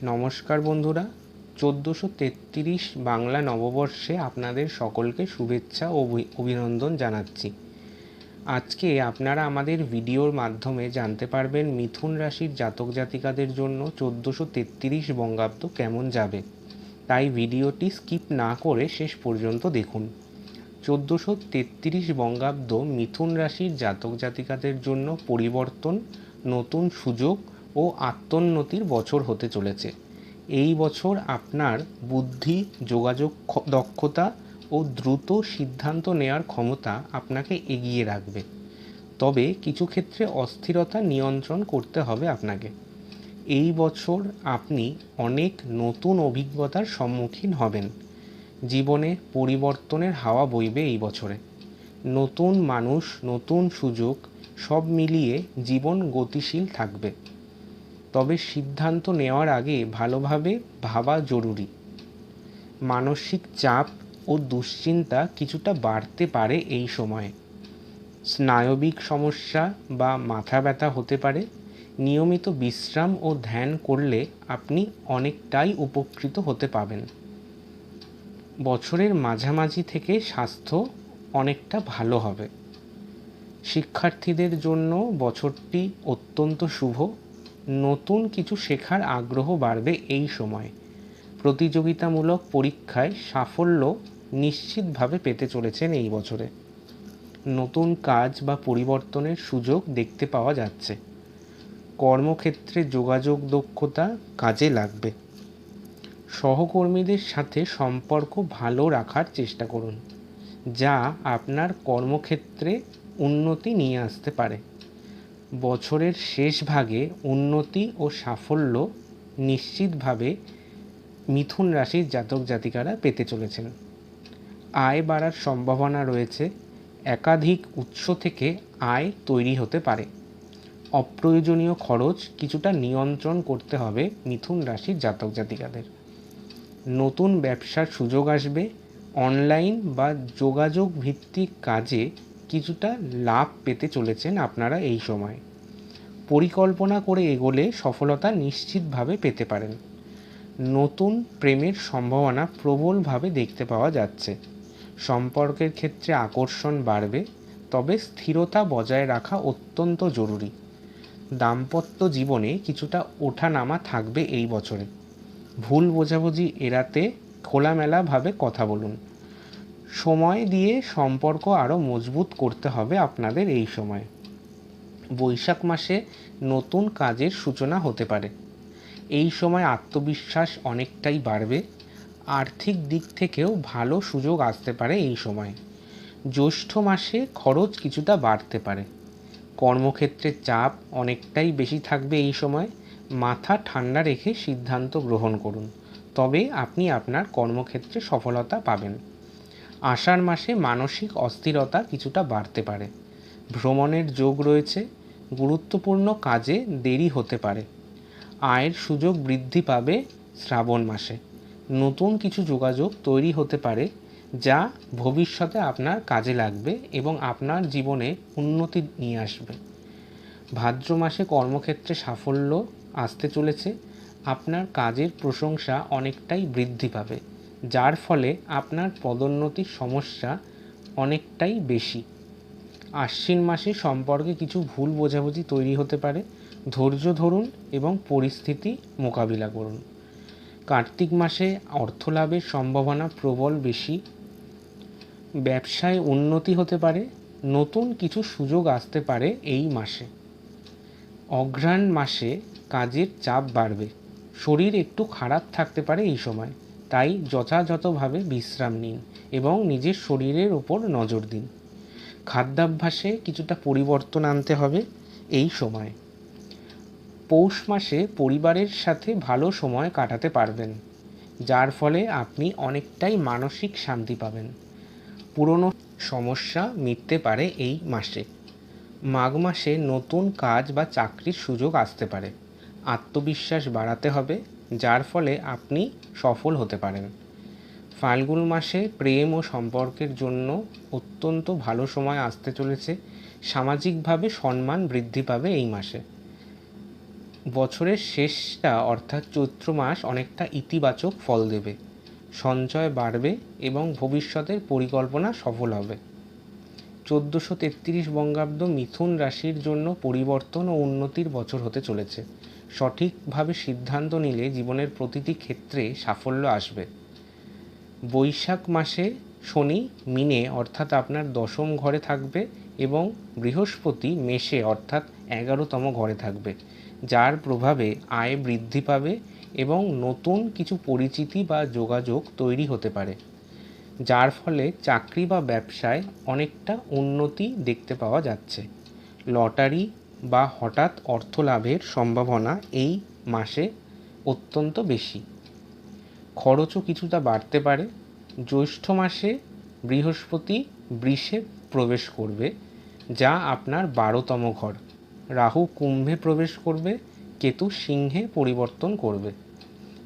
নমস্কার বন্ধুরা, 1433 বাংলা নববর্ষে আপনাদের সকলকে শুভেচ্ছা ও অভিনন্দন জানাচ্ছি। আজকে আপনারা আমাদের ভিডিওর মাধ্যমে জানতে পারবেন মিথুন রাশির জাতক জাতিকাদের জন্য 1433 বঙ্গাব্দ কেমন যাবে। তাই ভিডিওটি স্কিপ না করে শেষ পর্যন্ত দেখুন। 1433 বঙ্গাব্দ মিথুন রাশির জাতক জাতিকাদের জন্য পরিবর্তন, নতুন সুযোগ ও আত্মোন্নতির বছর হতে চলেছে। এই বছর আপনার বুদ্ধি, যোগাযোগ দক্ষতা ও দ্রুত সিদ্ধান্ত নেওয়ার ক্ষমতা আপনাকে এগিয়ে রাখবে। তবে কিছু ক্ষেত্রে অস্থিরতা নিয়ন্ত্রণ করতে হবে আপনাকে। এই বছর আপনি অনেক নতুন অভিজ্ঞতার সম্মুখীন হবেন। জীবনে পরিবর্তনের হাওয়া বইবে এই বছরে। নতুন মানুষ, নতুন সুযোগ সব মিলিয়ে জীবন গতিশীল থাকবে। তবে সিদ্ধান্ত নেওয়ার আগে ভালোভাবে ভাবা জরুরি। মানসিক চাপ ও দুশ্চিন্তা কিছুটা বাড়তে পারে এই সময়ে। স্নায়বিক সমস্যা বা মাথা ব্যথা হতে পারে। নিয়মিত বিশ্রাম ও ধ্যান করলে আপনি অনেকটাই উপকৃত হতে পাবেন। বছরের মাঝামাঝি থেকে স্বাস্থ্য অনেকটা ভালো হবে। শিক্ষার্থীদের জন্য বছরটি অত্যন্ত শুভ। নতুন কিছু শেখার আগ্রহ বাড়বে এই সময়। প্রতিযোগিতামূলক পরীক্ষায় সাফল্য নিশ্চিতভাবে পেতে চলেছেন এই বছরে। নতুন কাজ বা পরিবর্তনের সুযোগ দেখতে পাওয়া যাচ্ছে। কর্মক্ষেত্রে যোগাযোগ দক্ষতা কাজে লাগবে। সহকর্মীদের সাথে সম্পর্ক ভালো রাখার চেষ্টা করুন, যা আপনার কর্মক্ষেত্রে উন্নতি নিয়ে আসতে পারে। বছরের শেষ ভাগে উন্নতি ও সাফল্য নিশ্চিতভাবে মিথুন রাশির জাতক জাতিকারা পেতে চলেছেন। আয় বাড়ার সম্ভাবনা রয়েছে। একাধিক উৎস থেকে আয় তৈরি হতে পারে। অপ্রয়োজনীয় খরচ কিছুটা নিয়ন্ত্রণ করতে হবে মিথুন রাশির জাতক জাতিকাদের। নতুন ব্যবসার সুযোগ আসবে। অনলাইন বা যোগাযোগ ভিত্তিক কাজে কিছুটা লাভ পেতে চলেছেন আপনারা এই সময়। পরিকল্পনা করে এগোলে সফলতা নিশ্চিতভাবে পেতে পারেন। নতুন প্রেমের সম্ভাবনা প্রবলভাবে দেখতে পাওয়া যাচ্ছে। সম্পর্কের ক্ষেত্রে আকর্ষণ বাড়বে, তবে স্থিরতা বজায় রাখা অত্যন্ত জরুরি। দাম্পত্য জীবনে কিছুটা ওঠানামা থাকবে এই বছরে। ভুল বোঝাবুঝি এড়াতে খোলামেলাভাবে কথা বলুন। সময় দিয়ে সম্পর্ক আরও মজবুত করতে হবে আপনাদের এই সময়। বৈশাখ মাসে নতুন কাজের সূচনা হতে পারে। এই সময় আত্মবিশ্বাস অনেকটাই বাড়বে। আর্থিক দিক থেকেও ভালো সুযোগ আসতে পারে এই সময়। জ্যৈষ্ঠ মাসে খরচ কিছুটা বাড়তে পারে। কর্মক্ষেত্রে চাপ অনেকটাই বেশি থাকবে এই সময়। মাথা ঠান্ডা রেখে সিদ্ধান্ত গ্রহণ করুন, তবে আপনি আপনার কর্মক্ষেত্রে সফলতা পাবেন। আষাঢ় মাসে মানসিক অস্থিরতা কিছুটা বাড়তে পারে। ভ্রমণের যোগ রয়েছে। গুরুত্বপূর্ণ কাজে দেরি হতে পারে। আয়ের সুযোগ বৃদ্ধি পাবে শ্রাবণ মাসে। নতুন কিছু যোগাযোগ তৈরি হতে পারে, যা ভবিষ্যতে আপনার কাজে লাগবে এবং আপনার জীবনে উন্নতি নিয়ে আসবে। ভাদ্র মাসে কর্মক্ষেত্রে সাফল্য আসতে চলেছে। আপনার কাজের প্রশংসা অনেকটাই বৃদ্ধি পাবে, যার ফলে আপনার পদোন্নতির সমস্যা অনেকটাই বেশি। আশ্বিন মাসে সম্পর্কে কিছু ভুল বোঝাবুঝি তৈরি হতে পারে। ধৈর্য ধরুন এবং পরিস্থিতি মোকাবিলা করুন। কার্তিক মাসে অর্থলাভের সম্ভাবনা প্রবল বেশি। ব্যবসায় উন্নতি হতে পারে। নতুন কিছু সুযোগ আসতে পারে এই মাসে। অঘ্রাণ মাসে কাজের চাপ বাড়বে। শরীর একটু খারাপ থাকতে পারে এই সময়, তাই যথাযথভাবে বিশ্রাম নিন এবং নিজের শরীরের ওপর নজর দিন। খাদ্যাভ্যাসে কিছুটা পরিবর্তন আনতে হবে এই সময়। পৌষ মাসে পরিবারের সাথে ভালো সময় কাটাতে পারবেন, যার ফলে আপনি অনেকটাই মানসিক শান্তি পাবেন। পুরনো সমস্যা মিটতে পারে এই মাসে। মাঘ মাসে নতুন কাজ বা চাকরির সুযোগ আসতে পারে। আত্মবিশ্বাস বাড়াতে হবে, যার ফলে আপনি সফল হতে পারেন। ফাল্গুন মাসে প্রেম ও সম্পর্কের জন্য অত্যন্ত ভালো সময় আসতে চলেছে। সামাজিকভাবে সম্মান বৃদ্ধি পাবে এই মাসে। বছরের শেষটা অর্থাৎ চৈত্র মাস অনেকটা ইতিবাচক ফল দেবে, সঞ্চয় বাড়বে এবং ভবিষ্যতের পরিকল্পনা সফল হবে। 1433 বঙ্গাব্দ মিথুন রাশির জন্য পরিবর্তন ও উন্নতির বছর হতে চলেছে। সঠিকভাবে সিদ্ধান্ত নিলে জীবনের প্রতিটি ক্ষেত্রে সাফল্য আসবে। বৈশাখ মাসে শনি মিনে অর্থাৎ আপনার দশম ঘরে থাকবে এবং বৃহস্পতি মেষে অর্থাৎ 11তম ঘরে থাকবে, যার প্রভাবে আয় বৃদ্ধি পাবে এবং নতুন কিছু পরিচিতি বা যোগাযোগ তৈরি হতে পারে, যার ফলে চাকরি বা ব্যবসায় অনেকটা উন্নতি দেখতে পাওয়া যাচ্ছে। লটারি বা হঠাৎ অর্থ লাভের সম্ভাবনা এই মাসে অত্যন্ত বেশি। খরচও কিছুটা বাড়তে পারে। জ্যৈষ্ঠ মাসে বৃহস্পতি বৃষে প্রবেশ করবে, যা আপনার 12তম ঘর। রাহু কুম্ভে প্রবেশ করবে, কেতু সিংহে পরিবর্তন করবে,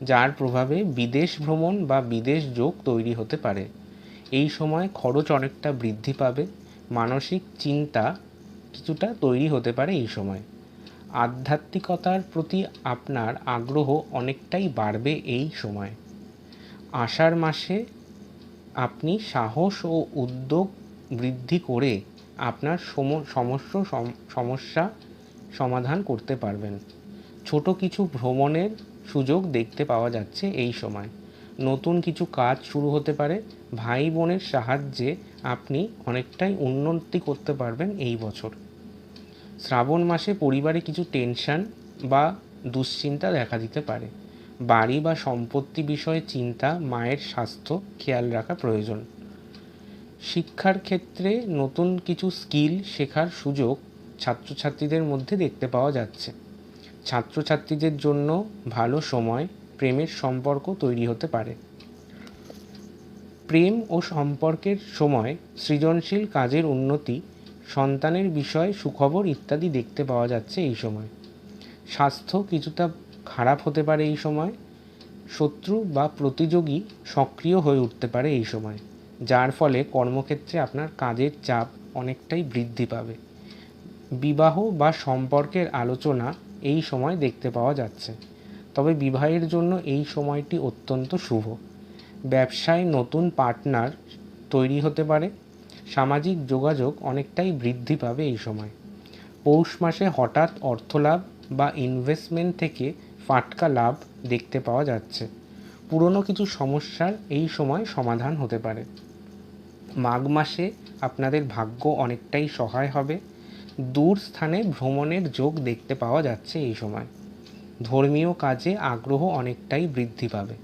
যার প্রভাবে বিদেশ ভ্রমণ বা বিদেশ যোগ তৈরি হতে পারে। এই সময় খরচ অনেকটা বৃদ্ধি পাবে, মানসিক চিন্তা কিছুটা তৈরি হতে পারে এই সময়। আধ্যাত্মিকতার প্রতি আপনার আগ্রহ অনেকটাই বাড়বে এই সময়। আষাঢ় মাসে আপনি সাহস ও উদ্যোগ বৃদ্ধি করে আপনার সমস্যা সমাধান করতে পারবেন। ছোট কিছু ভ্রমণের সুযোগ দেখতে পাওয়া যাচ্ছে এই সময়। নতুন কিছু কাজ শুরু হতে পারে। ভাই বোনের সাহায্যে আপনি অনেকটাই উন্নতি করতে পারবেন এই বছর। শ্রাবণ মাসে পরিবারে কিছু টেনশন বা দুশ্চিন্তা দেখা দিতে পারে। বাড়ি বা সম্পত্তি বিষয়ে চিন্তা, মায়ের স্বাস্থ্য খেয়াল রাখা প্রয়োজন। শিক্ষার ক্ষেত্রে নতুন কিছু স্কিল শেখার সুযোগ ছাত্রছাত্রীদের মধ্যে দেখতে পাওয়া যাচ্ছে। ছাত্রছাত্রীদের জন্য ভালো সময়, প্রেমের সম্পর্ক তৈরি হতে পারে। প্রেম ও সম্পর্কের সময় সৃজনশীল কাজের উন্নতি, সন্তানের বিষয়ে সুখবর ইত্যাদি দেখতে পাওয়া যাচ্ছে এই সময়। স্বাস্থ্য কিছুটা খারাপ হতে পারে এই সময়। শত্রু বা প্রতিযোগী সক্রিয় হয়ে উঠতে পারে এই সময়, যার ফলে কর্মক্ষেত্রে আপনার কাজের চাপ অনেকটাই বৃদ্ধি পাবে। বিবাহ বা সম্পর্কের আলোচনা এই সময় দেখতে পাওয়া যাচ্ছে, তবে বিবাহের জন্য এই সময়টি অত্যন্ত শুভ। ব্যবসায় নতুন পার্টনার তৈরি হতে পারে। সামাজিক যোগাযোগ অনেকটাই বৃদ্ধি পাবে এই সময়। পৌষ মাসে হঠাৎ অর্থলাভ বা ইনভেস্টমেন্ট থেকে ফাটকা লাভ দেখতে পাওয়া যাচ্ছে। পুরনো কিছু সমস্যার এই সময় সমাধান হতে পারে। মাঘ মাসে আপনাদের ভাগ্য অনেকটাই সহায় হবে। দূর স্থানে ভ্রমণের যোগ দেখতে পাওয়া যাচ্ছে এই সময়। ধর্মীয় কাজে আগ্রহ অনেকটাই বৃদ্ধি পাবে।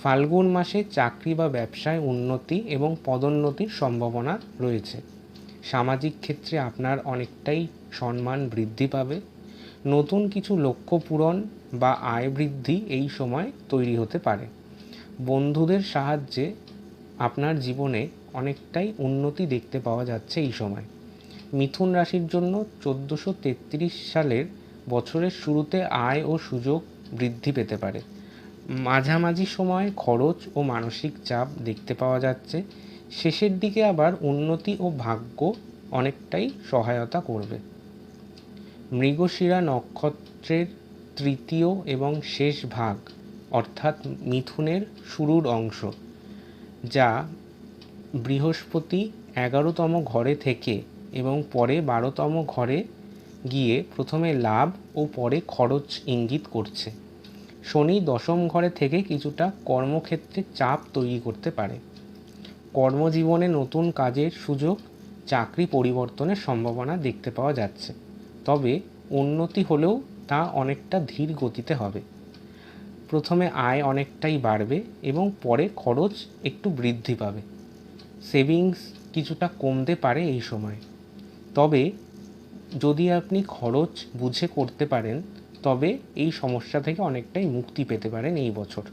ফাল্গুন মাসে চাকরি বা ব্যবসায় উন্নতি এবং পদোন্নতির সম্ভাবনা রয়েছে। সামাজিক ক্ষেত্রে আপনার অনেকটাই সম্মান বৃদ্ধি পাবে। নতুন কিছু লক্ষ্য পূরণ বা আয় বৃদ্ধি এই সময় তৈরি হতে পারে। বন্ধুদের সাহায্যে আপনার জীবনে অনেকটাই উন্নতি দেখতে পাওয়া যাচ্ছে এই সময়। মিথুন রাশির জন্য 1433 সালের বছরের শুরুতে আয় ও সুযোগ বৃদ্ধি পেতে পারে। মাঝামাঝি সময় খরচ ও মানসিক চাপ দেখতে পাওয়া যাচ্ছে। শেষের দিকে আবার উন্নতি ও ভাগ্য অনেকটাই সহায়তা করবে। মৃগশিরা নক্ষত্রের তৃতীয় এবং শেষ ভাগ অর্থাৎ মিথুনের শুরুর অংশ, যা বৃহস্পতি 11তম ঘরে থেকে এবং পরে 12তম ঘরে গিয়ে প্রথমে লাভ ও পরে খরচ ইঙ্গিত করছে। শনি 10ম ঘরে থেকে কিছুটা কর্মক্ষেত্রে চাপ তৈরি করতে পারে। কর্মজীবনে নতুন কাজের সুযোগ, চাকরি পরিবর্তনের সম্ভাবনা দেখতে পাওয়া যাচ্ছে, তবে উন্নতি হলেও তা অনেকটা ধীর গতিতে হবে। প্রথমে আয় অনেকটাই বাড়বে এবং পরে খরচ একটু বৃদ্ধি পাবে। সেভিংস কিছুটা কমতে পারে এই সময়, তবে যদি আপনি খরচ বুঝে করতে পারেন তবে এই সমস্যা থেকে অনেকটাই মুক্তি পেতে পারেন এই বছর।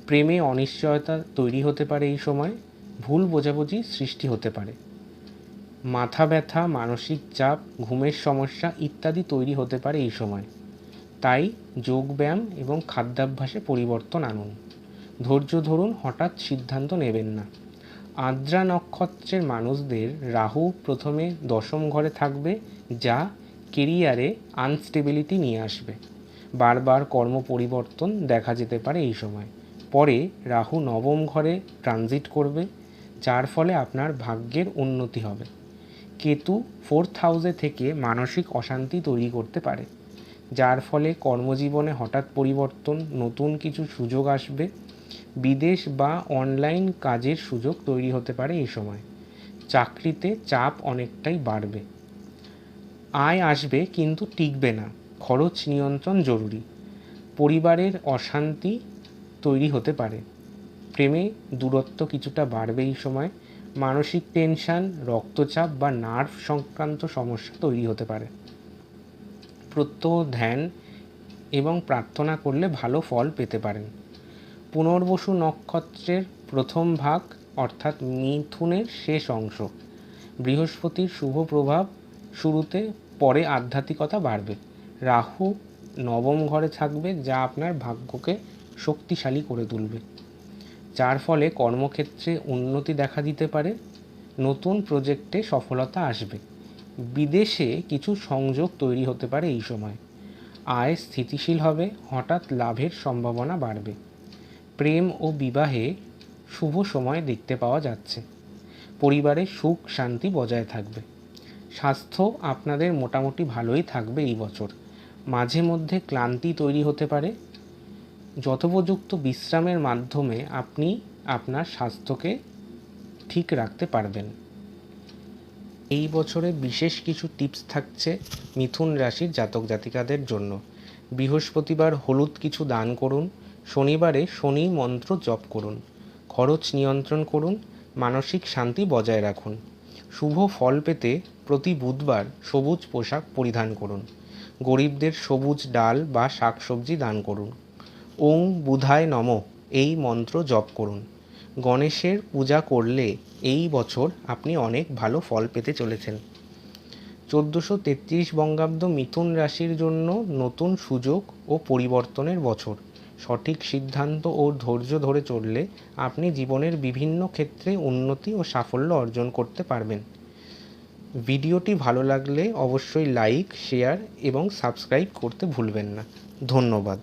প্রেমে অনিশ্চয়তা তৈরি হতে পারে এই সময়। ভুল বোঝাবুঝি সৃষ্টি হতে পারে। মাথা ব্যথা, মানসিক চাপ, ঘুমের সমস্যা ইত্যাদি তৈরি হতে পারে এই সময়। তাই যোগব্যায়াম এবং খাদ্যাভ্যাসে পরিবর্তন আনুন। ধৈর্য ধরুন, হঠাৎ সিদ্ধান্ত নেবেন না। আদ্রা নক্ষত্রের মানুষদের রাহু প্রথমে 10ম ঘরে থাকবে, যা কেরিয়ারে আনস্টেবিলিটি নিয়ে আসবে। বারবার কর্ম পরিবর্তন দেখা যেতে পারে এই সময়। পরে রাহু নবম ঘরে ট্রানজিট করবে, যার ফলে আপনার ভাগ্যের উন্নতি হবে। কেতু 4th হাউসে থেকে মানসিক অশান্তি তৈরি করতে পারে, যার ফলে কর্মজীবনে হঠাৎ পরিবর্তন, নতুন কিছু সুযোগ আসবে। বিদেশ বা অনলাইন কাজের সুযোগ তৈরি হতে পারে এই সময়। চাকরিতে চাপ অনেকটাই বাড়বে। আয় আসবে কিন্তু টিকবে না, খরচ নিয়ন্ত্রণ জরুরি। পরিবারের অশান্তি তৈরি হতে পারে। প্রেমে দূরত্ব কিছুটা বাড়বে এই সময়। মানসিক টেনশন, রক্তচাপ বা নার্ভ সংক্রান্ত সমস্যা তৈরি হতে পারে। প্রত্যহ ধ্যান এবং প্রার্থনা করলে ভালো ফল পেতে পারেন। পুনর্বসু নক্ষত্রের প্রথম ভাগ অর্থাৎ মিথুনের শেষ অংশ। বৃহস্পতির শুভ প্রভাব শুরুতে, পরে আধ্যাত্মিকতা বাড়বে। রাহু নবম ঘরে থাকবে, যা আপনার ভাগ্যকে শক্তিশালী করে তুলবে, যার ফলে কর্মক্ষেত্রে উন্নতি দেখা দিতে পারে। নতুন প্রজেক্টে সফলতা আসবে। বিদেশে কিছু সংযোগ তৈরি হতে পারে এই সময়। আয় স্থিতিশীল হবে, হঠাৎ লাভের সম্ভাবনা বাড়বে। প্রেম ও বিবাহে শুভ সময় দেখতে পাওয়া যাচ্ছে। পরিবারে সুখ শান্তি বজায় থাকবে। স্বাস্থ্য আপনাদের মোটামুটি ভালোই থাকবে এই বছর। মাঝে মধ্যে ক্লান্তি তৈরি হতে পারে। যথোপযুক্ত বিশ্রামের মাধ্যমে আপনি আপনার স্বাস্থ্যকে ঠিক রাখতে পারবেন। এই বছরে বিশেষ কিছু টিপস থাকছে মিথুন রাশির জাতক জাতিকাদের জন্য। বৃহস্পতিবার হলুদ কিছু দান করুন। শনিবারে শনি মন্ত্র জপ করুন। খরচ নিয়ন্ত্রণ করুন। মানসিক শান্তি বজায় রাখুন। শুভ ফল পেতে প্রতি বুধবার সবুজ পোশাক পরিধান করুন। গরিবদের সবুজ ডাল বা শাকসবজি দান করুন। ওং বুধায় নমঃ এই মন্ত্র জপ করুন। গণেশের পূজা করলে এই বছর আপনি অনেক ভালো ফল পেতে চলেছেন। 1433 বঙ্গাব্দ মিথুন রাশির জন্য নতুন সুযোগ ও পরিবর্তনের বছর। সঠিক সিদ্ধান্ত ও ধৈর্য ধরে চললে আপনি জীবনের বিভিন্ন ক্ষেত্রে উন্নতি ও সাফল্য অর্জন করতে পারবেন। ভিডিওটি ভালো লাগলে অবশ্যই লাইক, শেয়ার এবং সাবস্ক্রাইব করতে ভুলবেন না। ধন্যবাদ।